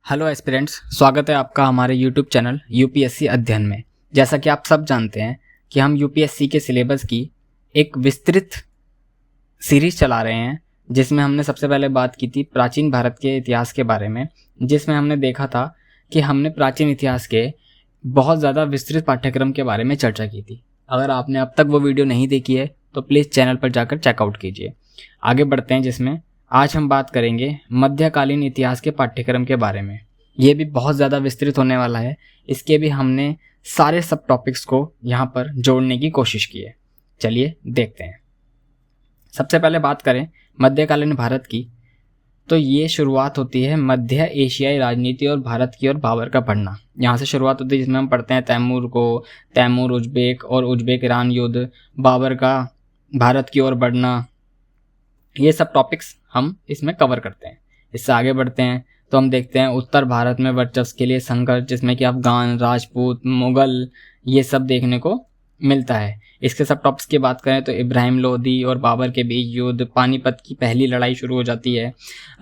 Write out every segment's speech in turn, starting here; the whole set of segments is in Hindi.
हेलो एस्पिरेंट्स, स्वागत है आपका हमारे यूट्यूब चैनल यूपीएससी अध्ययन में। जैसा कि आप सब जानते हैं कि हम यूपीएससी के सिलेबस की एक विस्तृत सीरीज चला रहे हैं, जिसमें हमने सबसे पहले बात की थी प्राचीन भारत के इतिहास के बारे में, जिसमें हमने देखा था कि हमने प्राचीन इतिहास के बहुत ज़्यादा विस्तृत पाठ्यक्रम के बारे में चर्चा की थी। अगर आपने अब तक वो वीडियो नहीं देखी है तो प्लीज़ चैनल पर जाकर चेकआउट कीजिए। आगे बढ़ते हैं, जिसमें आज हम बात करेंगे मध्यकालीन इतिहास के पाठ्यक्रम के बारे में। ये भी बहुत ज़्यादा विस्तृत होने वाला है। इसके भी हमने सारे सब टॉपिक्स को यहाँ पर जोड़ने की कोशिश की है। चलिए देखते हैं। सबसे पहले बात करें मध्यकालीन भारत की, तो ये शुरुआत होती है मध्य एशियाई राजनीति और भारत की ओर बाबर का बढ़ना। यहाँ से शुरुआत होती है, जिसमें हम पढ़ते हैं तैमूर उज्बेक और उज्बेक ईरान युद्ध, बाबर का भारत की ओर बढ़ना। ये सब टॉपिक्स हम इसमें कवर करते हैं। इससे आगे बढ़ते हैं तो हम देखते हैं उत्तर भारत में वर्चस्व के लिए संघर्ष, जिसमें कि अफगान, राजपूत, मुगल, ये सब देखने को मिलता है। इसके सब टॉपिक्स की बात करें तो इब्राहिम लोदी और बाबर के बीच युद्ध, पानीपत की पहली लड़ाई शुरू हो जाती है,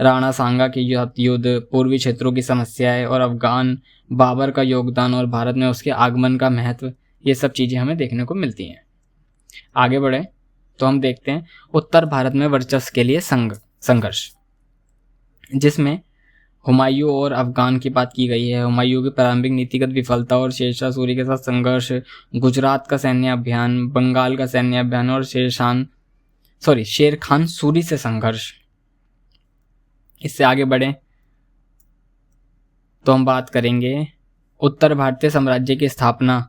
राणा सांगा के युद्ध, पूर्वी क्षेत्रों की समस्याएं और अफगान, बाबर का योगदान और भारत में उसके आगमन का महत्व, ये सब चीज़ें हमें देखने को मिलती हैं। आगे बढ़े तो हम देखते हैं उत्तर भारत में वर्चस्व के लिए संघर्ष, जिसमें हुमायूं और अफगान की बात की गई है। हुमायूं की प्रारंभिक नीतिगत विफलता और शेरशाह सूरी के साथ संघर्ष, गुजरात का सैन्य अभियान, बंगाल का सैन्य अभियान और शेर खान सूरी से संघर्ष। इससे आगे बढ़े तो हम बात करेंगे उत्तर भारतीय साम्राज्य की स्थापना,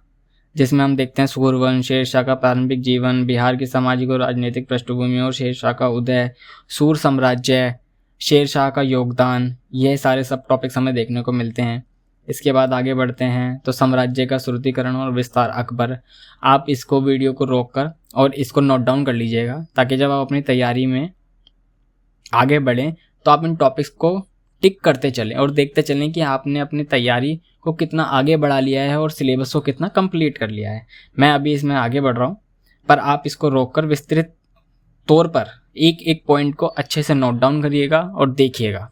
जिसमें हम देखते हैं सूरवंश, शेरशाह का प्रारंभिक जीवन, बिहार की सामाजिक और राजनीतिक पृष्ठभूमि और शेरशाह का उदय, सूर साम्राज्य, शेरशाह का योगदान, ये सारे सब टॉपिक्स हमें देखने को मिलते हैं। इसके बाद आगे बढ़ते हैं तो साम्राज्य का श्रुतिकरण और विस्तार अकबर। आप इसको वीडियो को रोककर और इसको नोट डाउन कर लीजिएगा, ताकि जब आप अपनी तैयारी में आगे बढ़ें तो आप इन टॉपिक्स को टिक करते चलें और देखते चलें कि आपने अपनी तैयारी को कितना आगे बढ़ा लिया है और सिलेबस को कितना कंप्लीट कर लिया है। मैं अभी इसमें आगे बढ़ रहा हूँ, पर आप इसको रोककर विस्तृत तौर पर एक एक पॉइंट को अच्छे से नोट डाउन करिएगा और देखिएगा।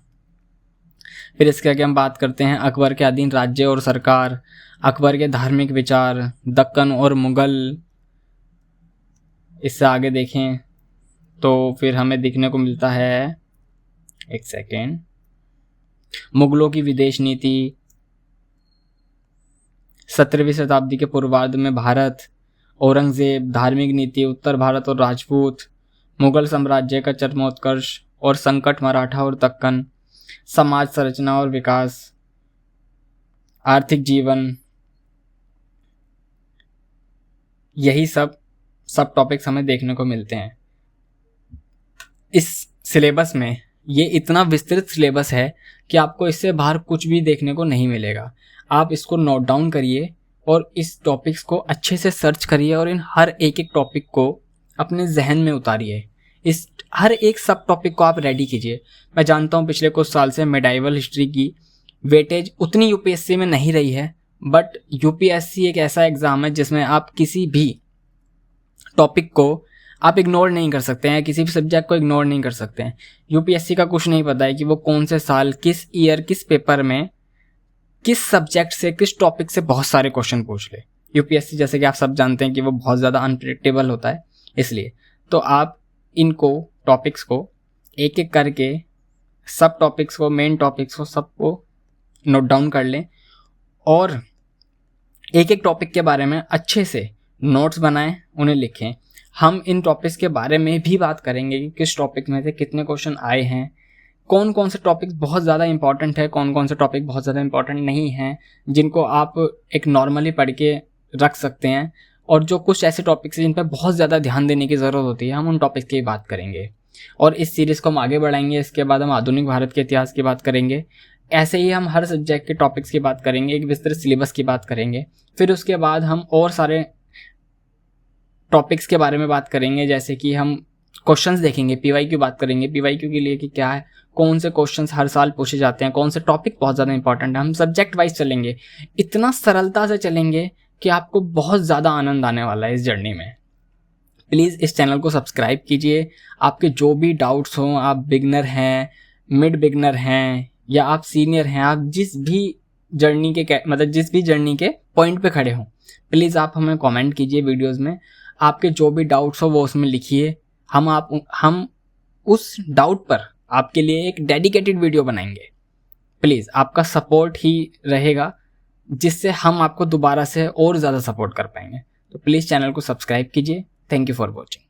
फिर इसके आगे हम बात करते हैं अकबर के अधीन राज्य और सरकार, अकबर के धार्मिक विचार, दक्कन और मुगल। इससे आगे देखें तो फिर हमें देखने को मिलता है, एक सेकेंड, मुगलों की विदेश नीति, 17वीं शताब्दी के पूर्वार्ध में भारत, औरंगजेब, धार्मिक नीति, उत्तर भारत और राजपूत, मुगल साम्राज्य का चरमोत्कर्ष और संकट, मराठा और दक्कन, समाज संरचना और विकास, आर्थिक जीवन, यही सब टॉपिक्स हमें देखने को मिलते हैं। इस सिलेबस में ये इतना विस्तृत सिलेबस है कि आपको इससे बाहर कुछ भी देखने को नहीं मिलेगा। आप इसको नोट डाउन करिए और इस टॉपिक्स को अच्छे से सर्च करिए और इन हर एक एक टॉपिक को अपने जहन में उतारिए। इस हर एक सब टॉपिक को आप रेडी कीजिए। मैं जानता हूँ पिछले कुछ साल से मेडाइवल हिस्ट्री की वेटेज उतनी यूपीएससी में नहीं रही है, बट यूपीएससी एक ऐसा एग्ज़ाम है जिसमें आप किसी भी टॉपिक को आप इग्नोर नहीं कर सकते हैं, किसी भी सब्जेक्ट को इग्नोर नहीं कर सकते हैं। यूपीएससी का कुछ नहीं पता है कि वो कौन से साल, किस ईयर, किस पेपर में, किस सब्जेक्ट से, किस टॉपिक से बहुत सारे क्वेश्चन पूछ ले। यूपीएससी जैसे कि आप सब जानते हैं कि वो बहुत ज़्यादा अनप्रेडिक्टेबल होता है, इसलिए तो आप इनको टॉपिक्स को एक एक करके, सब टॉपिक्स को, मेन टॉपिक्स को, सबको नोट डाउन कर लें और एक एक टॉपिक के बारे में अच्छे से नोट्स बनाएं, उन्हें लिखें। हम इन टॉपिक्स के बारे में भी बात करेंगे कि किस टॉपिक में से कितने क्वेश्चन आए हैं, कौन कौन से टॉपिक्स बहुत ज़्यादा इंपॉर्टेंट है, कौन कौन से टॉपिक बहुत ज़्यादा इंपॉर्टेंट नहीं हैं, जिनको आप एक नॉर्मली पढ़ के रख सकते हैं, और जो कुछ ऐसे टॉपिक्स हैं जिन पर बहुत ज़्यादा ध्यान देने की ज़रूरत होती है, हम उन टॉपिक्स की बात करेंगे। और इस सीरीज़ को हम आगे बढ़ाएंगे। इसके बाद हम आधुनिक भारत के इतिहास की बात करेंगे। ऐसे ही हम हर सब्जेक्ट के टॉपिक्स की बात करेंगे, एक विस्तृत सिलेबस की बात करेंगे। फिर उसके बाद हम और सारे टॉपिक्स के बारे में बात करेंगे, जैसे कि हम क्वेश्चंस देखेंगे, पीवाईक्यू बात करेंगे, पीवाईक्यू के लिए कि क्या है, कौन से क्वेश्चंस हर साल पूछे जाते हैं, कौन से टॉपिक बहुत ज़्यादा इंपॉर्टेंट है। हम सब्जेक्ट वाइज चलेंगे, इतना सरलता से चलेंगे कि आपको बहुत ज़्यादा आनंद आने वाला है इस जर्नी में। प्लीज़ इस चैनल को सब्सक्राइब कीजिए। आपके जो भी डाउट्स हों, आप बिगनर हैं, मिड बिगनर हैं या आप सीनियर हैं, आप जिस भी जर्नी के मतलब जिस भी जर्नी के पॉइंट पे खड़े हों, प्लीज़ आप हमें कमेंट कीजिए वीडियोस में। आपके जो भी डाउट्स हो वो उसमें लिखिए। हम उस डाउट पर आपके लिए एक डेडिकेटेड वीडियो बनाएंगे। प्लीज़ आपका सपोर्ट ही रहेगा जिससे हम आपको दोबारा से और ज़्यादा सपोर्ट कर पाएंगे। तो प्लीज़ चैनल को सब्सक्राइब कीजिए। Thank you for watching.